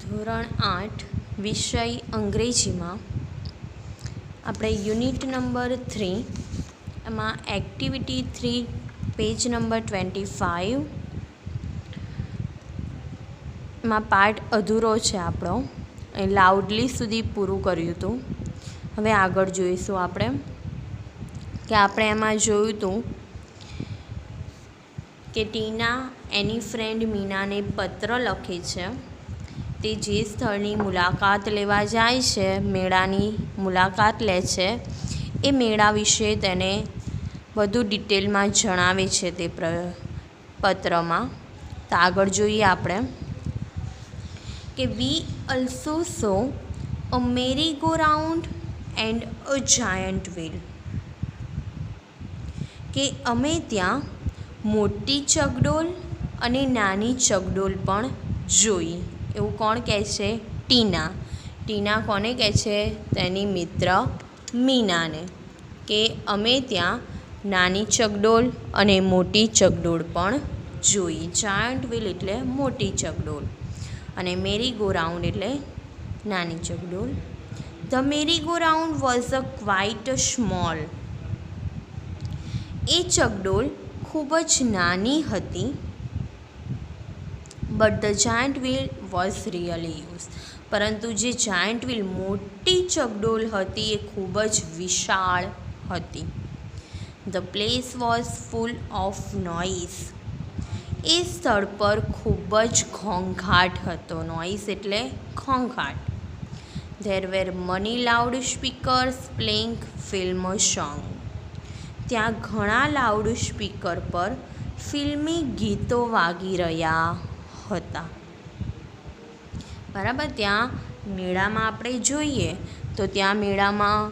ધોરણ 8 વિષય અંગ્રેજીમાં આપણે યુનિટ નંબર 3 એમાં એક્ટિવિટી 3 પેજ નંબર 25 માં પાર્ટ અધૂરો છે આપણો એ લાઉડલી સુધી પૂરું કર્યું હતું. હવે આગળ જોઈશું આપણે કે આપણે એમાં જોયું હતું કે ટીના એની ફ્રેન્ડ મીનાને પત્ર લખે છે. તે જે સ્થળની મુલાકાત લેવા જાય છે, મેળાની મુલાકાત લે છે, એ મેળા વિશે તેને વધુ ડિટેલમાં જણાવે છે તે પત્રમાં. તો આગળ જોઈએ આપણે કે we also saw a merry go round and a giant wheel, કે અમે ત્યાં મોટી ચકડોળ અને નાની ચકડોળ પણ જોઈ. એવું કોણ કહે છે? ટીના. ટીના કોને કહે છે? તેની મિત્ર મીનાને, કે અમે ત્યાં નાની ચકડોળ અને મોટી ચકડોળ પણ જોઈ. જાયન્ટ વ્હીલ એટલે મોટી ચકડોળ અને મેરી ગો રાઉન્ડ એટલે નાની ચકડોળ. The merry go round was a quite small. એ ચકડોળ ખૂબ જ નાની હતી. But the giant wheel was really use. પરંતુ જે જાયન્ટ વ્હીલ મોટી ચકડોળ હતી એ ખૂબ જ વિશાળ હતી. The place was full of noise. એ સ્થળ પર ખૂબ જ ઘોંઘાટ હતો. નોઇઝ એટલે ઘોંઘાટ. There were many loud speakers playing film song. ત્યાં ઘણા લાઉડ સ્પીકર પર ફિલ્મી ગીતો વાગી રહ્યા હતા. બરાબર. ત્યાં મેળામાં આપણે જોઈએ તો ત્યાં મેળામાં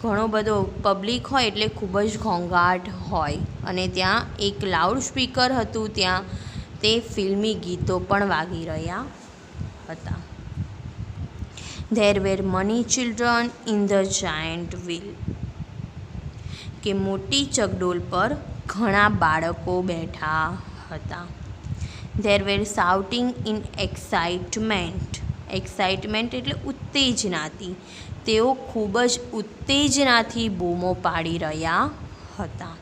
ઘણો બધો પબ્લિક હોય એટલે ખૂબ જ ઘોંઘાટ હોય અને ત્યાં એક લાઉડ સ્પીકર હતું, ત્યાં તે ફિલ્મી ગીતો પણ વાગી રહ્યા હતા. There were money children in the giant wheel, કે મોટી ચકડોળ પર ઘણા બાળકો બેઠા હતા. There were shouting in excitement. Excitement એટલે ઉત્તેજનાથી. તેઓ ખૂબ જ ઉત્તેજનાથી બૂમો પાડી રહ્યા હતા.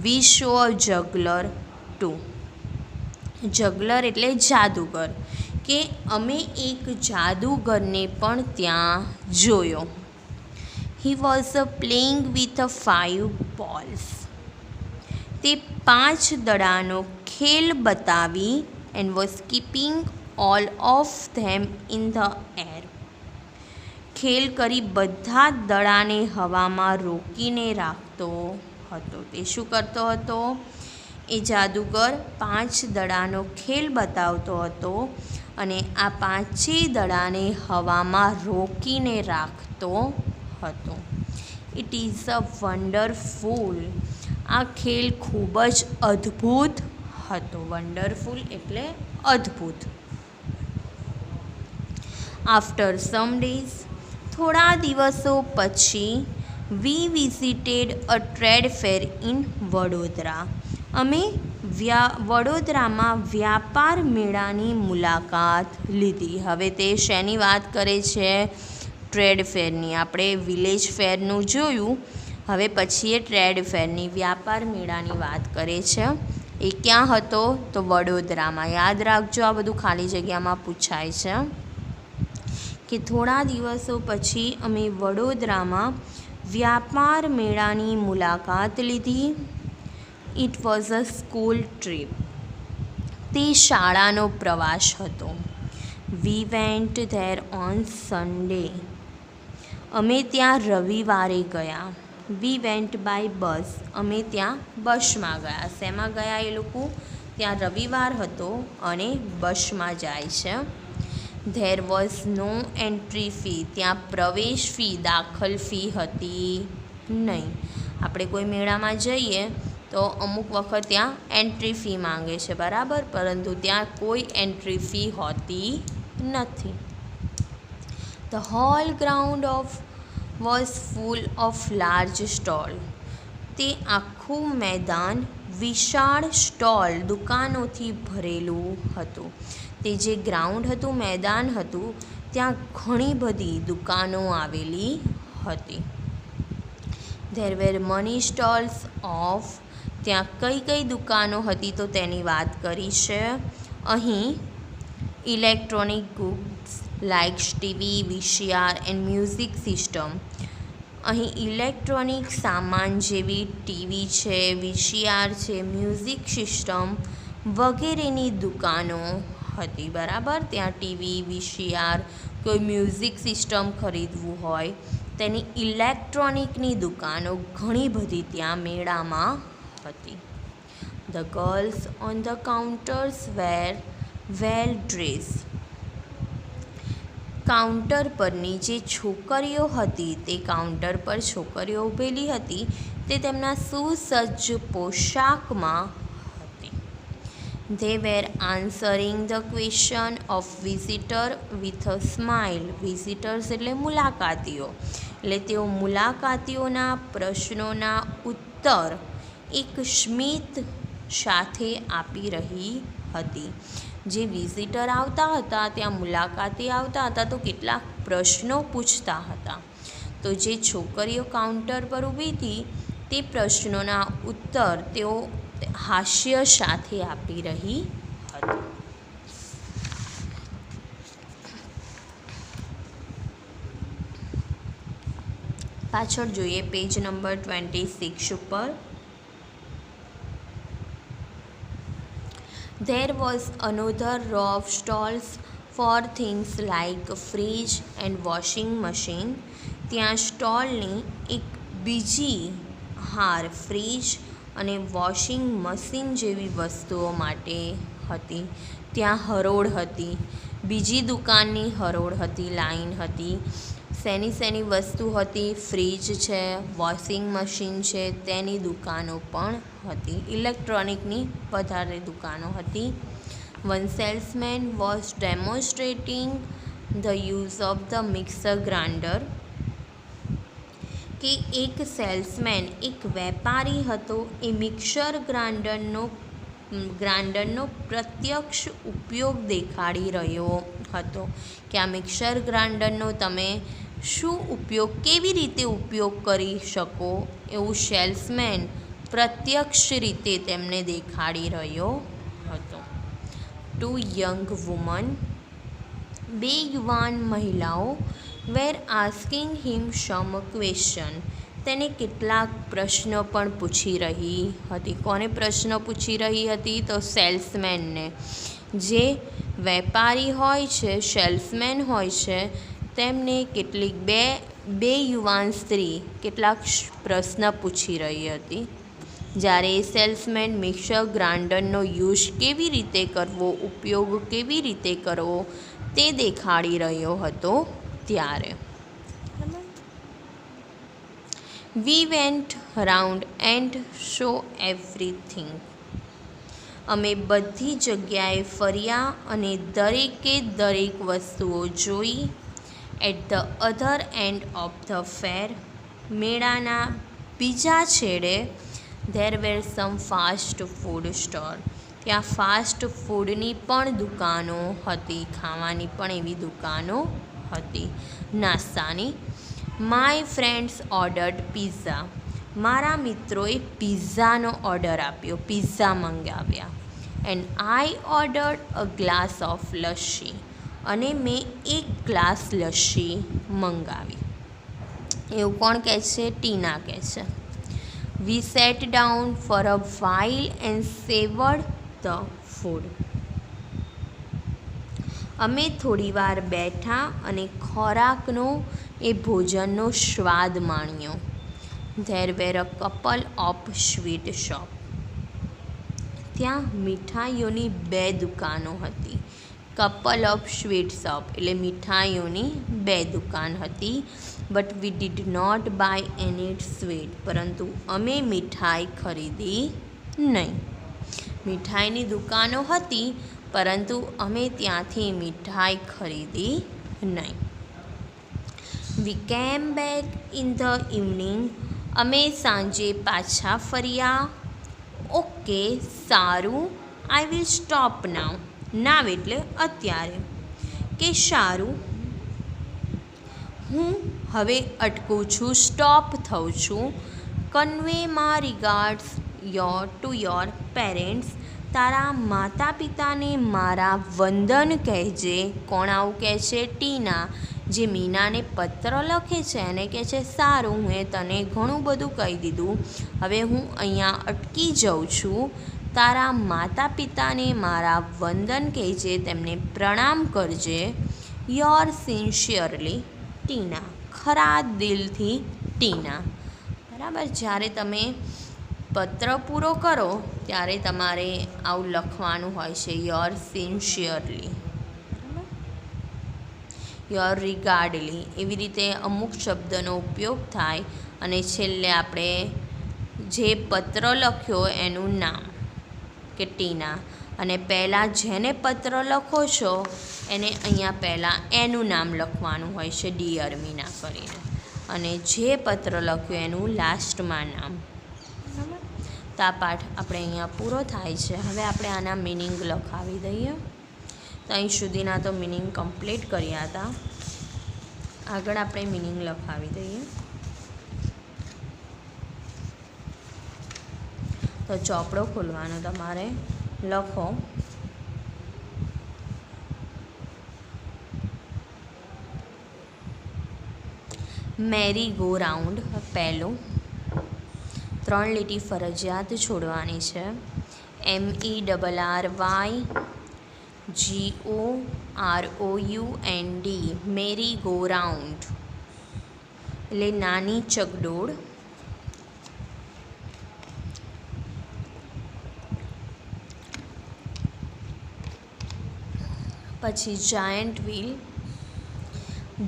વી શો અ જગલર ટુ. જગલર એટલે જાદુગર, કે અમે એક જાદુગરને પણ ત્યાં જોયો. He was playing with 5 balls. તે 5 દડાનો ખેલ બતાવી and was keeping all of them in the air. ખેલ કરી બધા દડાને હવામાં રોકીને રાખતો હતો. તે શું કરતો હતો? એ જાદુગર 5 દડાનો ખેલ બતાવતો હતો અને આ 5 દડાને હવામાં રોકીને રાખતો હતો. It is a wonderful. આ ખેલ ખૂબ જ અદ્ભુત હતો. વન્ડરફુલ એટલે અદ્ભુત. આફ્ટર સમ ડેઝ, થોડા દિવસો પછી, વી visited a trade fair in Vadodara. અમે વડોદરામાં વ્યાપાર મેળાની મુલાકાત લીધી. હવે તે શેની વાત કરે છે? ટ્રેડ ફેરની. આપણે વિલેજ ફેરનું જોયું, હવે પછી એ ટ્રેડ ફેરની, વ્યાપાર મેળાની વાત કરે છે. એ ક્યાં હતો? તો વડોદરામાં. યાદ રાખજો, આ બધું ખાલી જગ્યામાં પૂછાય છે. કે થોડા દિવસો પછી અમે વડોદરામાં વ્યાપાર મેળાની મુલાકાત લીધી. It was a school trip. તે શાળાનો પ્રવાસ હતો. We went there on Sunday. અમે ત્યાં રવિવારે ગયા. We went by bus. અમે ત્યાં બસમાં ગયા. શેમાં ગયા એ લોકો? ત્યાં રવિવાર હતો અને બસમાં જાય છે. There was no entry fee. ત્યાં પ્રવેશ ફી, દાખલ ફી હતી નહીં. આપણે કોઈ મેળામાં જઈએ તો અમુક વખત ત્યાં એન્ટ્રી ફી માંગે છે, બરાબર, પરંતુ ત્યાં કોઈ એન્ટ્રી ફી હોતી નથી. The whole ground was full of large stall. તે આખું મેદાન વિશાળ સ્ટોલ, દુકાનોથી ભરેલું હતું. તે જે ગ્રાઉન્ડ હતું, મેદાન હતું, ત્યાં ઘણી બધી દુકાનો આવેલી હતી. There were money stalls of, ત્યાં કઈ કઈ દુકાનો હતી તો તેની વાત કરી છે. અહીં electronic goods like TV, VCR and music system. અહીં ઇલેક્ટ્રોનિક સામાન જેવી ટીવી છે, VCR છે, મ્યુઝિક સિસ્ટમ વગેરેની દુકાનો હતી. બરાબર, ત્યાં ટીવી, VCR, કોઈ મ્યુઝિક સિસ્ટમ ખરીદવું હોય તેની ઇલેક્ટ્રોનિકની દુકાનો ઘણી બધી ત્યાં મેળામાં હતી. The girls on the counters were well dress. Counter પરની જે છોકરીઓ હતી, તે કાઉન્ટર પર છોકરીઓ ઊભેલી હતી તે તેમના સુસજ્જ પોશાકમાં હતી. They were answering the question of visitor with a smile. Visitors એટલે મુલાકાતીઓ, એટલે તેઓ મુલાકાતીઓના પ્રશ્નોના ઉત્તર એક સ્મિત સાથે આપી રહી હતી. જે વિઝિટર આવતા હતા, ત્યાં મુલાકાતી આવતા હતા તો કેટલાક પ્રશ્નો પૂછતા હતા. તો જે છોકરીઓ કાઉન્ટર પર ઊભી હતી તે પ્રશ્નોના ઉત્તર તેઓ હાસ્ય સાથે આપી રહી હતી. પાછળ જોઈએ પેજ નંબર 26 ઉપર. There was another row of stalls for things like fridge and washing machine. ત્યાં સ્ટોલની એક બીજી હાર ફ્રીજ અને વોશિંગ મશીન જેવી વસ્તુઓ માટે હતી. ત્યાં હરોળ હતી, બીજી દુકાનની હરોળ હતી, લાઈન હતી. શેની વસ્તુ હતી? ફ્રીજ છે, વોશિંગ મશીન છે, તેની દુકાનો પણ હતી. ઇલેક્ટ્રોનિકની વધારે દુકાનો હતી. One salesman was ડેમોન્સ્ટ્રેટિંગ the use of the mixer grinder. કે એક સેલ્સમેન, એક વેપારી હતો, એ મિક્સર ગ્રાઇન્ડરનો પ્રત્યક્ષ ઉપયોગ દેખાડી રહ્યો હતો. કે આ મિક્સર ગ્રાઇન્ડરનો તમે શું ઉપયોગ, કેવી રીતે ઉપયોગ કરી શકો, એવું સેલ્સમેન પ્રત્યક્ષ રીતે તેમને દેખાડી રહ્યો હતો. ટુ યંગ વુમન, બે યુવાન મહિલાઓ, વેર આસ્કિંગ હિમ સમ ક્વેશ્ચન. તેને કેટલાક પ્રશ્નો પણ પૂછી રહી હતી. કોને પ્રશ્ન પૂછી રહી હતી? તો સેલ્સમેનને. જે વેપારી હોય છે, સેલ્સમેન હોય છે, તેમને કેટલીક બે યુવાન સ્ત્રી કેટલાક પ્રશ્ન પૂછી રહી હતી. જ્યારે સેલ્સમેન મિક્સર ગ્રાઇન્ડરનો યુઝ કેવી રીતે કરવો, ઉપયોગ કેવી રીતે કરવો તે દેખાડી રહ્યો હતો ત્યારે. We went round and show everything. અમે બધી જગ્યાએ ફર્યા અને દરેકે દરેક વસ્તુઓ જોઈ. At the other end of the fair. મેળાના બીજા છેડે there were some fast food store. ત્યાં ફાસ્ટ ફૂડની પણ દુકાનો હતી, ખાવાની પણ એવી દુકાનો હતી, નાસ્તાની. My friends ordered pizza. મારા મિત્રોએ પિઝાનો ઓર્ડર આપ્યો, પિઝા મંગાવ્યા. And I ordered a glass of lassi. અને મેં એક ગ્લાસ લસ્સી મંગાવી. એવું કોણ કહે છે? ટીના કહે છે. We sat down for a while and savoured the food. અમે થોડીવાર બેઠા અને ખોરાકનો, એ ભોજનનો સ્વાદ માણ્યો. There were a couple of sweet shop. ત્યાં મીઠાઈઓની બે દુકાનો હતી. કપલ ઓફ સ્વીટ શોપ એટલે મીઠાઈઓની બે દુકાન હતી. But we did not buy any sweet. પરંતુ અમે મીઠાઈ ખરીદી નહીં. મીઠાઈની દુકાનો હતી પરંતુ અમે ત્યાંથી મીઠાઈ ખરીદી નહીં. વી કેમ બેક ઇન ધ ઇવનિંગ. અમે સાંજે પાછા ફર્યા. ઓકે, સારું, આઈ વિલ સ્ટોપ નાઉ. નાવ એટલે અત્યારે. કે સારું, હું હવે અટકું છું, સ્ટોપ થઉં છું. Convey my regards to your parents. તારા માતા પિતાને મારા વંદન કહેજે. કોણ આવું કહે છે? ટીના, જે મીનાને પત્ર લખે છે એને કહે છે સારું, હું તને ઘણું બધું કહી દીધું, હવે હું અહીંયા અટકી જાઉં છું. તારા માતા પિતાને મારા વંદન કહેજે, તેમને પ્રણામ કરજે. યોર સિન્સિયરલી ટીના. ખરા દિલથી ટીના. બરાબર. જ્યારે તમે પત્ર પૂરો કરો ત્યારે તમારે આવું લખવાનું હોય છે, યોર સિન્સિયરલી, યોર રિગાર્ડલી. એવી રીતે અમુક શબ્દનો ઉપયોગ થાય અને છેલ્લે આપણે જે પત્ર લખ્યો એનું નામ કે ટીના, અને પહેલાં જેને પત્ર લખો છો એને અહીંયા પહેલાં એનું નામ લખવાનું હોય છે, ડિયર મીના કરીને, અને જે પત્ર લખ્યું એનું લાસ્ટમાં નામ. બરાબર. તો આ પાઠ આપણે અહીંયા પૂરો થાય છે. હવે આપણે આના મિનિંગ લખાવી દઈએ. તો અહીં સુધીના તો મિનિંગ કમ્પ્લીટ કર્યા હતા. આગળ આપણે મિનિંગ લખાવી દઈએ. તો ચોપડો ખોલવાનો તમારે. લખો મેરી ગો રાઉન્ડ. પહેલું 3 લીટી ફરજિયાત છોડવાની છે. MERRYGOROUND, મેરી ગો રાઉન્ડ એટલે નાની ચકડોળ. પછી giant wheel,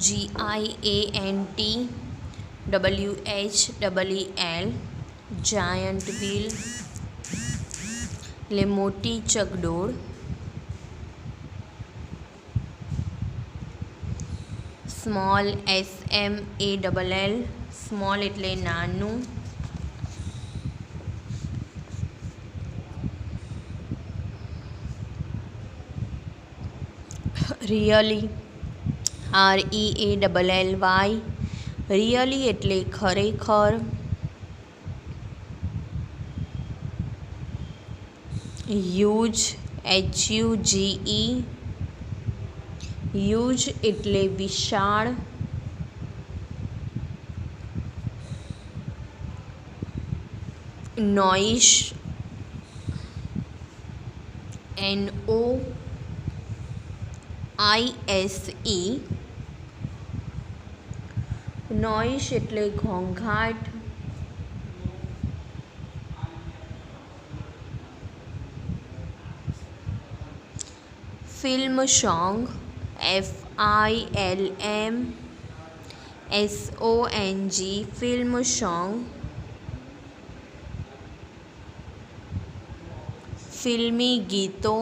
GIANTWHEEL, giant wheel એટલે મોટી ચકડોળ. સ્મોલ, SMALL, સ્મોલ એટલે નાનું. રિયલી, REALLY, રિયલી એટલે ખરેખર. હ્યુજ, HUGE, હ્યુજ એટલે વિશાળ. નોઇસ, NOISE, નોઇસ એટલે ઘોંઘાટ. Film song, FILMSONG, film song. ફિલ્મી ગીતો.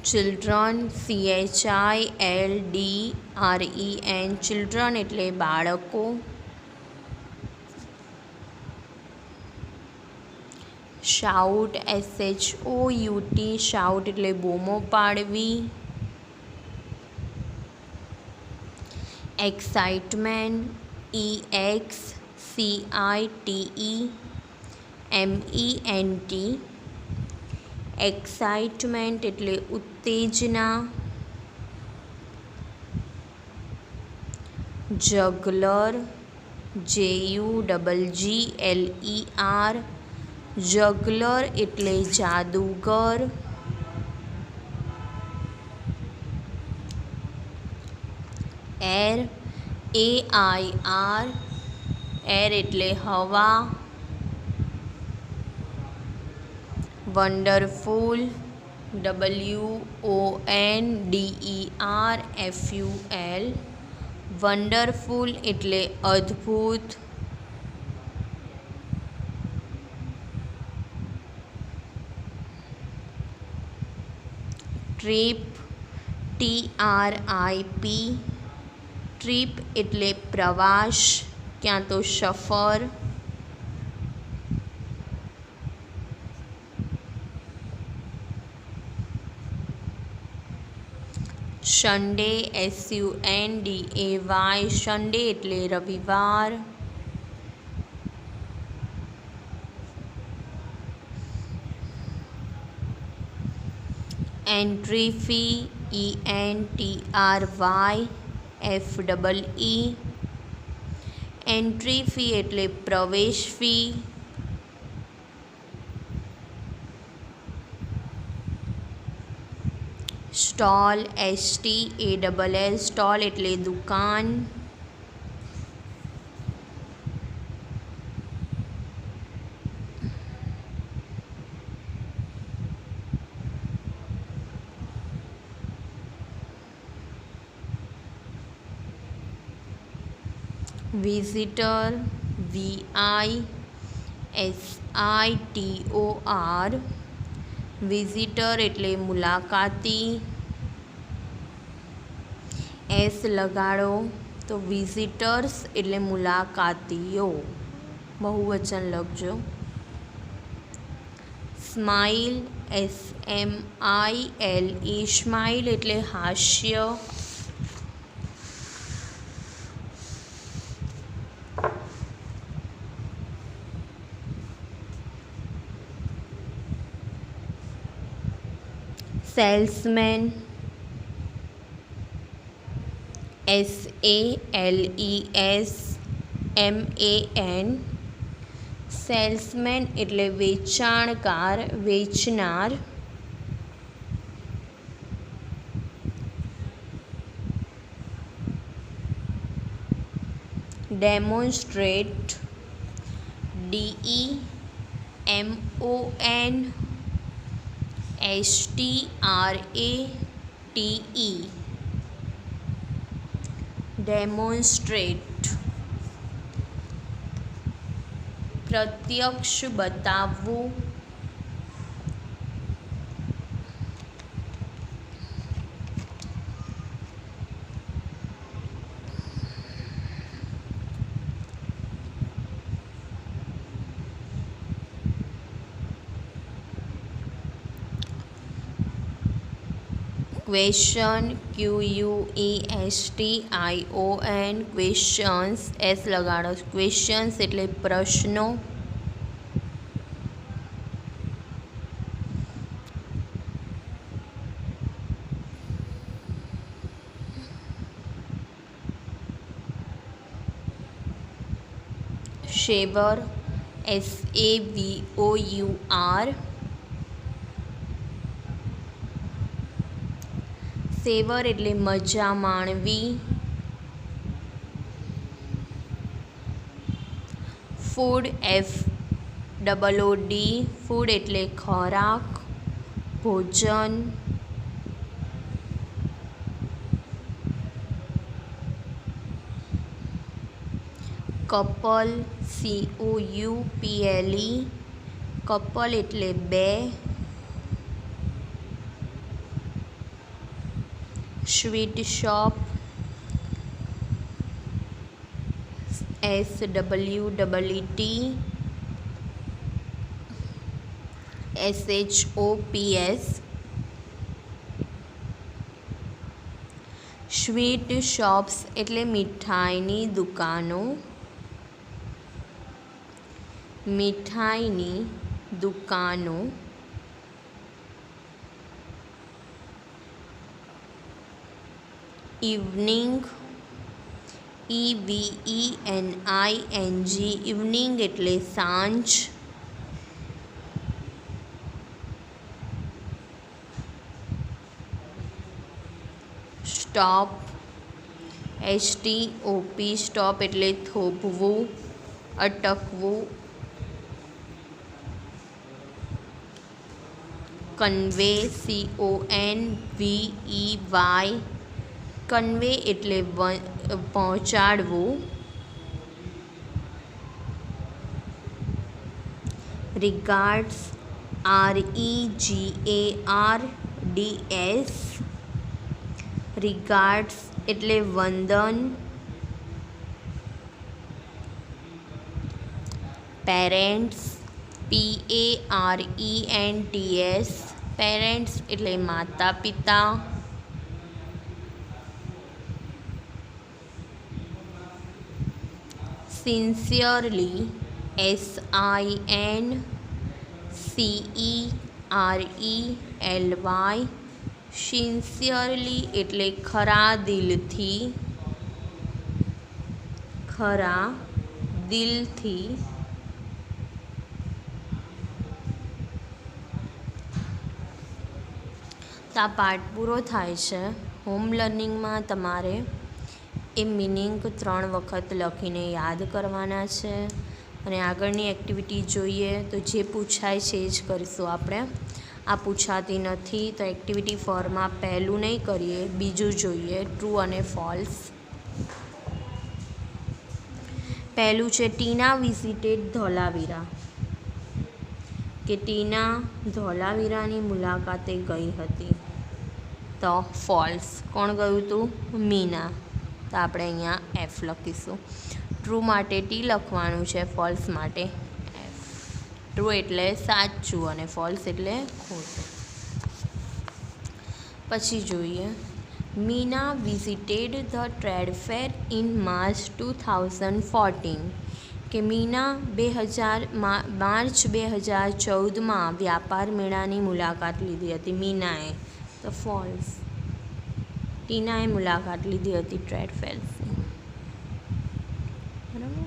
ચિલ્ડ્રન, CHILDREN, ચિલ્ડ્રન એટલે બાળકો. શાઉટ, SHOUT, શાઉટ એટલે બૂમો પાડવી. એક્સાઇટમેન્ટ, EXCITEMENT, એક્સાઇટમેન્ટ એટલે ઉત્તેજના. જગલર, JUGGLER, જગલર એટલે જાદુગર. એર, AIR, એર એટલે હવા. વન્ડરફુલ, WONDERFUL, વન્ડરફુલ એટલે અદ્ભુત. ટ્રીપ, TRIP, ટ્રીપ એટલે પ્રવાસ ક્યાં તો સફર. સન્ડે SUNDAY સન્ડે એટલે રવિવાર. Entry fee ENTRYFEE entry fee એટલે પ્રવેશ ફી. સ્ટોલ STALL સ્ટોલ એટલે દુકાન. વિઝિટર VISITOR વિઝિટર એટલે મુલાકાતી. S લગાડો તો વિઝિટર્સ એટલે મુલાકાતીઓ, બહુવચન લખજો. સ્માઇલ SMILE સ્માઇલ એટલે હાસ્ય. સેલ્સમેન SALESMAN સેલ્સમેન એટલે વેચાણકાર, વેચનાર. ડેમોન્સ્ટ્રેટ DEMONSTRATE ડેમોન્સ્ટ્રેટ પ્રત્યક્ષ બતાવવું. ક્વેશ્ચન QUESTION ક્વેશ્ચન્સ S લગાડો. ક્વેશ્ચન્સ એટલે પ્રશ્નો. સેવર SAVOUR સેવર એટલે મજા માણવી. ફૂડ FOOD ફૂડ એટલે ખોરાક, ભોજન. કપલ COUPLE કપલ એટલે બે. Sweet shop SWEET SHOPS sweet shops એટલે મીઠાઈની દુકાનો. મીઠાઈની દુકાનો. ઇવનિંગ EVENING ઇવનિંગ એટલે સાંજ. સ્ટોપ STOP સ્ટોપ એટલે થોભવું, અટકવું. કન્વે CONVEY કન્વે એટલે પહોંચાડવું. રિગાર્ડ્સ REGARDS રિગાર્ડ્સ એટલે વંદન. પેરેન્ટ્સ PARENTS પેરેન્ટ્સ એટલે માતા પિતા. સિન્સિયરલી, SINCERELY, સિન્સિયરલી એટલે ખરા દિલથી, ખરા દિલથી. તો આ પાઠ પૂરો થાય છે. હોમ લર્નિંગમાં તમારે એ મિનિંગ 3 વખત લખીને યાદ કરવાના છે. અને આગળની એક્ટિવિટી જોઈએ તો જે પૂછાય છે એ જ કરીશું આપણે. આ પૂછાતી નથી તો એક્ટિવિટી 4માં પહેલું નહીં કરીએ, બીજું જોઈએ, ટ્રુ અને ફોલ્સ. પહેલું છે ટીના વિઝિટેડ ધોલાવીરા, કે ટીના ધોલાવીરાની મુલાકાતે ગઈ હતી. તો ફોલ્સ. કોણ ગયું હતું? મીના. તો આપણે અહીંયા F લખીશું. ટ્રુ માટે T લખવાનું છે, ફોલ્સ માટે F. ટ્રુ એટલે સાચું અને ફોલ્સ એટલે ખોટું. પછી જોઈએ, Meena visited the trade fair in March 2014, કે મીના માર્ચ 2014માં વ્યાપાર મેળાની મુલાકાત લીધી હતી. મીનાએ. તો ફોલ્સ. ટીનાએ મુલાકાત લીધી હતી ટ્રેડ ફેરની. બરાબર.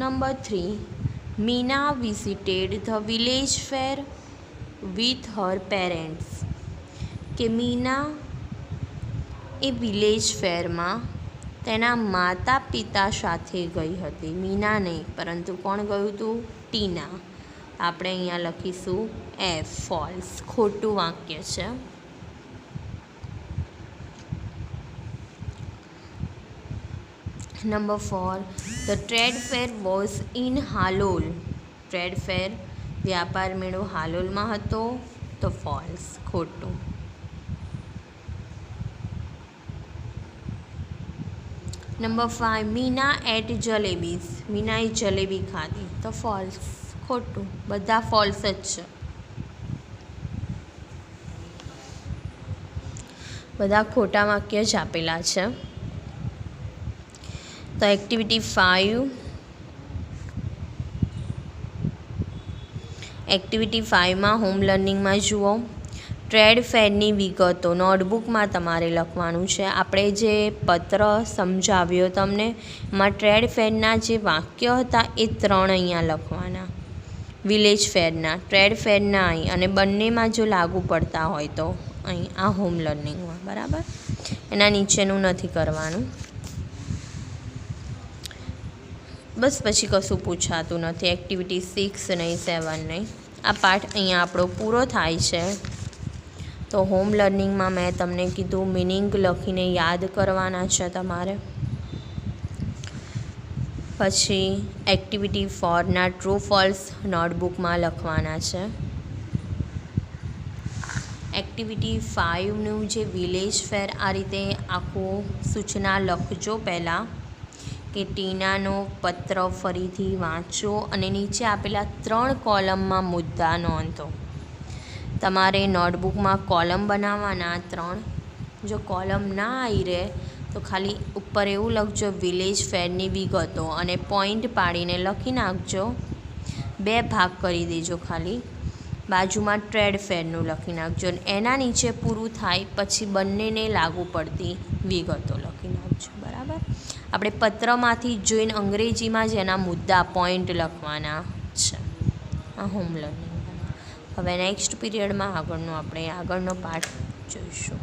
Number 3, Meena visited the village fair with her parents, કે મીના એ વિલેજ ફેરમાં તેના માતા પિતા સાથે ગઈ હતી. મીના નહીં, પરંતુ કોણ ગયું હતું? ટીના. આપણે અહીંયા લખીશું F, ફોલ્સ. ખોટું વાક્ય છે. Number 4, the trade fair was in Halol, trade fair વ્યાપાર મેળો હાલોલમાં હતો. તો ફોલ્સ. ખોટું. નંબર 5, મીના એટ જલેબીઝ, મીનાએ જલેબી ખાધી. તો ફોલ્સ. ખોટું. બધા ફોલ્સ જ છે. બધા ખોટા વાક્ય જ આપેલા છે. તો એક્ટિવિટી 5માં હોમ લર્નિંગમાં જુઓ, ટ્રેડ ફેરની વિગતો નોટબુકમાં તમારે લખવાનું છે. આપણે જે પત્ર સમજાવ્યો તમને, એમાં ટ્રેડ ફેરના જે વાક્ય હતા એ 3 અહીંયા લખવાના. વિલેજ ફેરના, ટ્રેડ ફેરના અહીં, અને બંનેમાં જો લાગુ પડતા હોય તો અહીં આ હોમ લર્નિંગમાં. બરાબર. એના નીચેનું નથી કરવાનું. બસ પછી કશું પૂછાતું નથી. એક્ટિવિટી 6 નહીં, 7 નહીં. આ પાઠ અહીંયા આપણો પૂરો થાય છે. તો હોમ લર્નિંગમાં મેં તમને કીધું મિનિંગ લખીને યાદ કરવાના છે તમારે. પછી એક્ટિવિટી 4ના ટ્રુ ફોલ્સ નોટબુકમાં લખવાના છે. એક્ટિવિટી 5નું જે વિલેજ ફેર, આ રીતે આખું સૂચના લખજો પહેલાં, કે ટીનાનો પત્ર ફરીથી વાંચો અને નીચે આપેલા 3 કોલમમાં મુદ્દા નોંધો. તમારે નોટબુકમાં કોલમ બનાવવાના 3. જો કોલમ ના આવી રહે તો ખાલી ઉપર એવું લખજો વિલેજ ફેરની વિગતો, અને પોઈન્ટ પાડીને લખી નાખજો. 2 ભાગ કરી દેજો. ખાલી બાજુમાં ટ્રેડ ફેરનું લખી નાખજો. એના નીચે પૂરું થાય પછી બંનેને લાગુ પડતી વિગતો લખી નાખજો. બરાબર. આપણે પત્રમાંથી જોઈને અંગ્રેજીમાં જ એના મુદ્દા પોઈન્ટ લખવાના છે. આ હોમ લર્નિંગ. હવે નેક્સ્ટ પીરિયડમાં આગળનો પાઠ જોઈશું.